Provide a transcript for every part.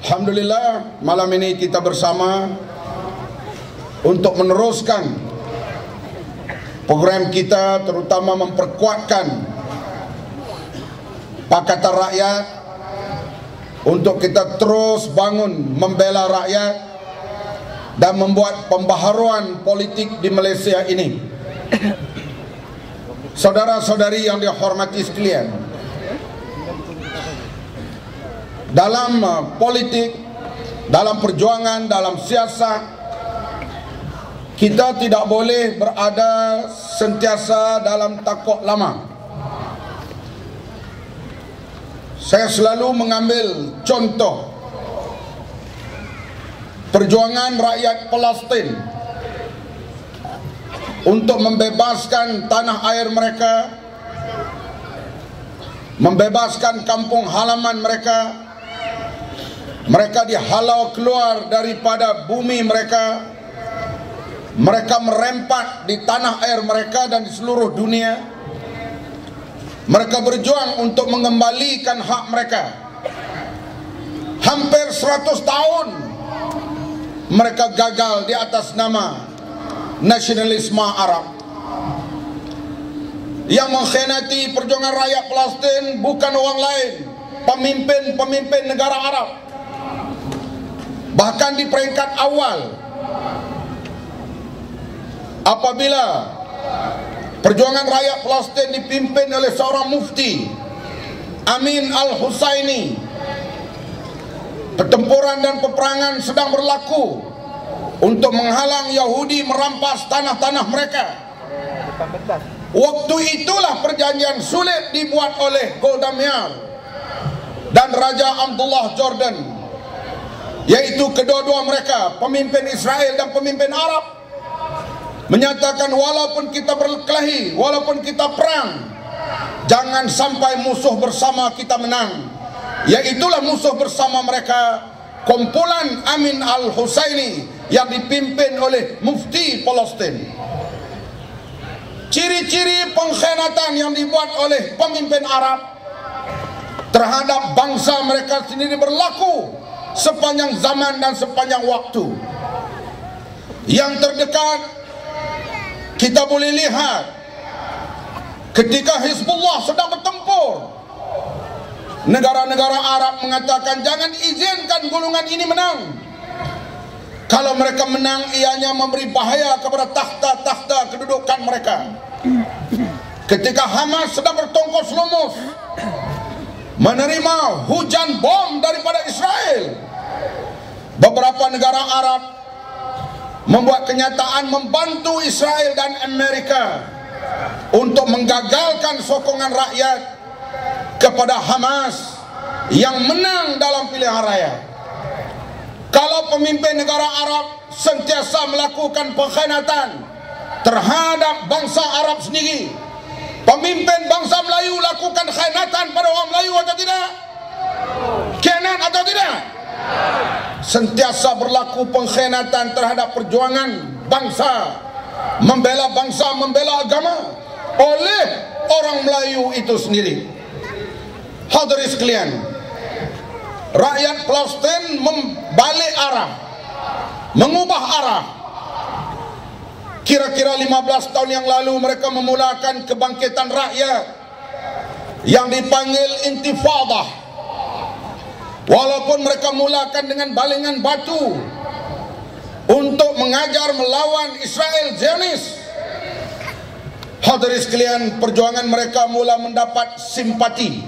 Alhamdulillah, malam ini kita bersama untuk meneruskan program kita, terutama memperkuatkan Pakatan Rakyat untuk kita terus bangun membela rakyat dan membuat pembaharuan politik di Malaysia ini. Saudara-saudari yang dihormati sekalian, dalam politik, dalam perjuangan, dalam siasat, kita tidak boleh berada sentiasa dalam takut lama. Saya selalu mengambil contoh perjuangan rakyat Palestin untuk membebaskan tanah air mereka, membebaskan kampung halaman mereka. Mereka dihalau keluar daripada bumi mereka. Mereka merempat di tanah air mereka dan di seluruh dunia. Mereka berjuang untuk mengembalikan hak mereka. Hampir 100 tahun mereka gagal di atas nama nasionalisme Arab. Yang mengkhianati perjuangan rakyat Palestin bukan orang lain, pemimpin-pemimpin negara Arab. Bahkan di peringkat awal, apabila perjuangan rakyat Palestin dipimpin oleh seorang mufti, Amin Al-Husaini, pertempuran dan peperangan sedang berlaku untuk menghalang Yahudi merampas tanah-tanah mereka. Waktu itulah perjanjian sulit dibuat oleh Golda Meir dan Raja Abdullah Jordan, yaitu kedua-dua mereka, pemimpin Israel dan pemimpin Arab, menyatakan walaupun kita berkelahi, walaupun kita perang, jangan sampai musuh bersama kita menang. Yaitulah musuh bersama mereka, kumpulan Amin Al-Husaini yang dipimpin oleh mufti Palestin. Ciri-ciri pengkhianatan yang dibuat oleh pemimpin Arab terhadap bangsa mereka sendiri berlaku sepanjang zaman dan sepanjang waktu. Yang terdekat, kita boleh lihat ketika Hizbullah sedang bertempur, negara-negara Arab mengatakan jangan izinkan golongan ini menang. Kalau mereka menang, ianya memberi bahaya kepada takhta-takhta kedudukan mereka. Ketika Hamas sedang bertongkos lumus menerima hujan bom daripada Israel, beberapa negara Arab membuat kenyataan membantu Israel dan Amerika untuk menggagalkan sokongan rakyat kepada Hamas yang menang dalam pilihan raya. Kalau pemimpin negara Arab sentiasa melakukan pengkhianatan terhadap bangsa Arab sendiri, pemimpin bangsa Melayu lakukan khianatan pada orang Melayu atau tidak? Khianat atau tidak? Sentiasa berlaku pengkhianatan terhadap perjuangan bangsa, membela agama oleh orang Melayu itu sendiri. Hadirin sekalian, rakyat Palestin membalik arah, mengubah arah. Kira-kira 15 tahun yang lalu mereka memulakan kebangkitan rakyat yang dipanggil Intifadah. Walaupun mereka mulakan dengan balingan batu untuk mengajar melawan Israel Zionis, hadirin sekalian, perjuangan mereka mula mendapat simpati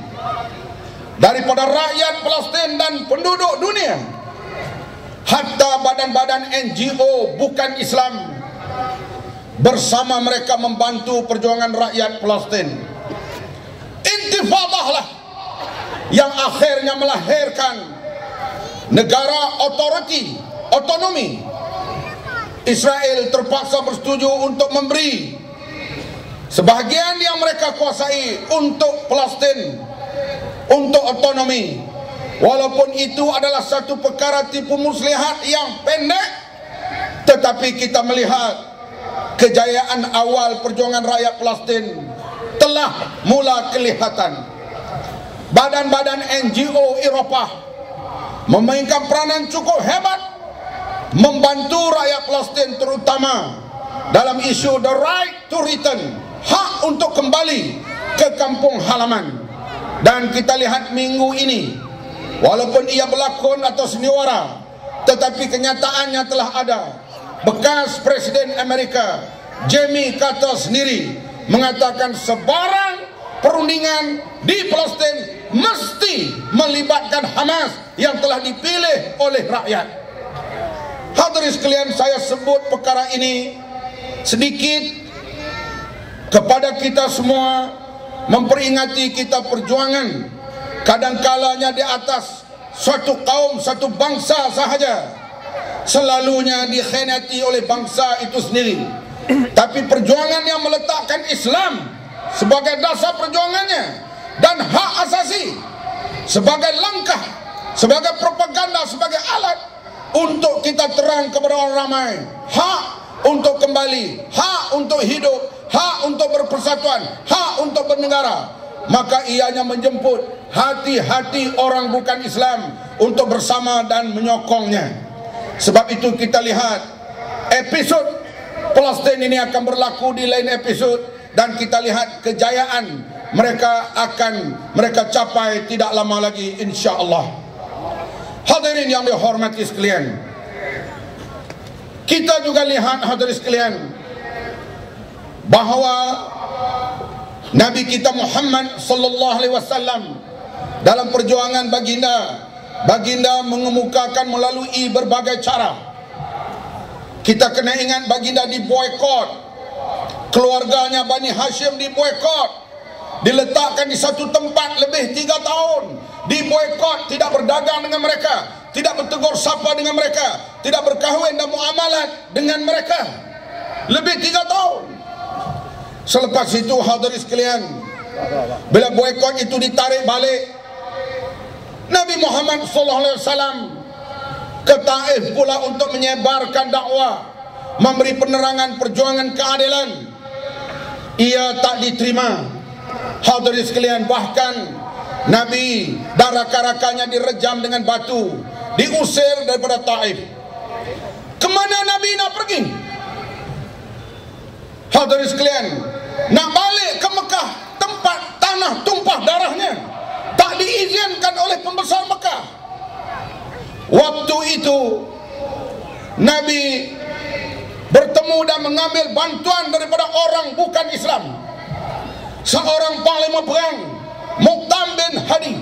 daripada rakyat Palestin dan penduduk dunia. Hatta badan-badan NGO bukan Islam bersama mereka membantu perjuangan rakyat Palestin. Intifadah lah yang akhirnya melahirkan negara otonomi. Israel terpaksa bersetuju untuk memberi sebahagian yang mereka kuasai untuk Palestin, untuk otonomi. Walaupun itu adalah satu perkara tipu muslihat yang pendek, tetapi kita melihat kejayaan awal perjuangan rakyat Palestin telah mula kelihatan. Badan-badan NGO Eropah memainkan peranan cukup hebat membantu rakyat Palestin, terutama dalam isu the right to return, hak untuk kembali ke kampung halaman. Dan kita lihat minggu ini, walaupun ia berlakon atau seniwara, tetapi kenyataannya telah ada. Bekas Presiden Amerika Jimmy Carter sendiri mengatakan sebarang perundingan di Palestin mesti melibatkan Hamas yang telah dipilih oleh rakyat. Hadirin sekalian, saya sebut perkara ini sedikit kepada kita semua, memperingati kita perjuangan kadangkalanya di atas suatu kaum, satu bangsa sahaja, selalunya dikhianati oleh bangsa itu sendiri. Tapi perjuangan yang meletakkan Islam sebagai dasar perjuangannya dan hak asasi sebagai langkah, sebagai propaganda, sebagai alat untuk kita terang kepada orang ramai, hak untuk kembali, hak untuk hidup, hak untuk berpersatuan, hak untuk bernegara, maka ianya menjemput hati-hati orang bukan Islam untuk bersama dan menyokongnya. Sebab itu kita lihat episod Palestin ini akan berlaku di lain episod, dan kita lihat kejayaan mereka akan mereka capai tidak lama lagi, insya-Allah. Hadirin yang dihormati sekalian, kita juga lihat hadirin sekalian bahawa Nabi kita Muhammad sallallahu alaihi wasallam dalam perjuangan baginda mengemukakan melalui berbagai cara. Kita kena ingat baginda diboikot, keluarganya Bani Hashim diboikot, diletakkan di satu tempat lebih 3 tahun, diboikot, tidak berdagang dengan mereka, tidak bertegur sapa dengan mereka, tidak berkahwin dan muamalat dengan mereka lebih 3 tahun. Selepas itu hadirin sekalian, bila boikot itu ditarik balik, Nabi Muhammad SAW ke Taif pula untuk menyebarkan dakwah, memberi penerangan perjuangan keadilan. Ia tak diterima hadirin sekalian, bahkan Nabi dan rakan-rakannya direjam dengan batu, diusir daripada Taif. Kemana Nabi nak pergi? Hadirin sekalian, nak balik ke Mekah, tempat tanah tumpah darahnya, tak diizinkan oleh pembesar Mekah. Waktu itu Nabi bertemu dan mengambil bantuan daripada orang bukan Islam, seorang panglima perang, Mu'tam bin Hadi.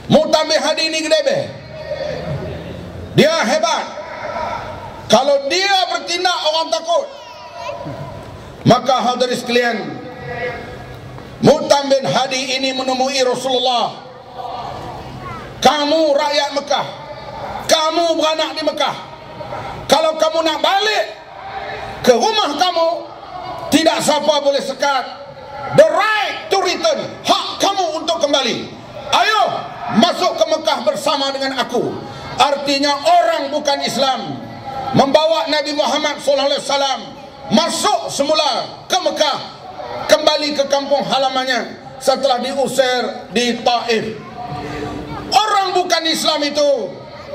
Mu'tam bin Hadi ini gedebe, dia hebat. Kalau dia bertindak orang takut. Maka hadirin sekalian, Mu'tam bin Hadi ini menemui Rasulullah. Kamu rakyat Mekah, kamu beranak di Mekah, kalau kamu nak balik ke rumah kamu, tidak siapa boleh sekat. The right to return, hak kamu untuk kembali. Ayo masuk ke Mekah bersama dengan aku. Artinya orang bukan Islam membawa Nabi Muhammad SAW masuk semula ke Mekah, kembali ke kampung halamannya setelah diusir di Taif. Orang bukan Islam itu,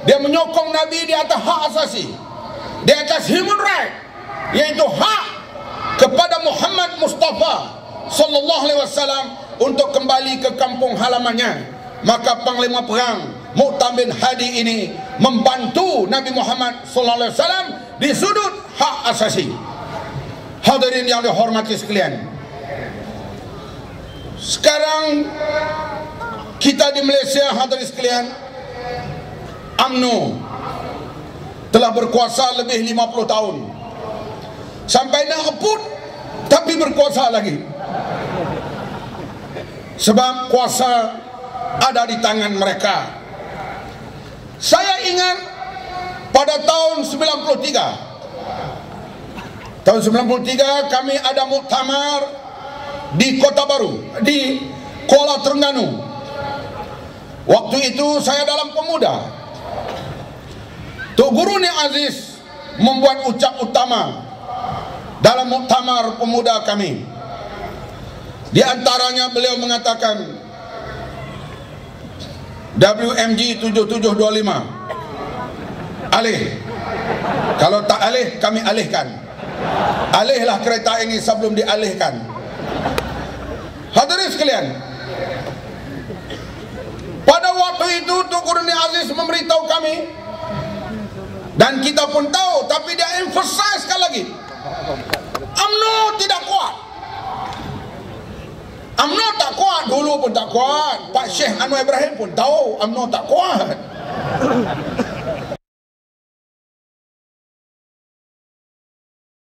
dia menyokong Nabi di atas hak asasi, di atas human right, yaitu hak kepada Muhammad Mustafa sallallahu alaihi wasallam untuk kembali ke kampung halamannya. Maka panglima perang Mu'tam bin Hadi ini membantu Nabi Muhammad sallallahu alaihi wasallam di sudut hak asasi. Hadirin yang dihormati sekalian, sekarang kita di Malaysia, hadirin sekalian, UMNO telah berkuasa lebih 50 tahun. Sampai nak reput, tapi berkuasa lagi. Sebab kuasa ada di tangan mereka. Saya ingat pada tahun 93. Tahun 93 kami ada muktamar di Kota Baru, di Kuala Terengganu. Waktu itu saya dalam pemuda. Tok Guru Ni Aziz membuat ucap utama dalam muktamar pemuda kami. Di antaranya beliau mengatakan, WMG 7725 alih. Kalau tak alih, kami alihkan. Alihlah kereta ini sebelum dialihkan. Hadirin sekalian, pada waktu itu Tun Guru Aziz memberitahu kami, dan kita pun tahu, tapi dia emphasize sekali lagi, UMNO tidak kuat. UMNO tak kuat, dulu pun tak kuat. Pak Syekh Anwar Ibrahim pun tahu UMNO tak kuat.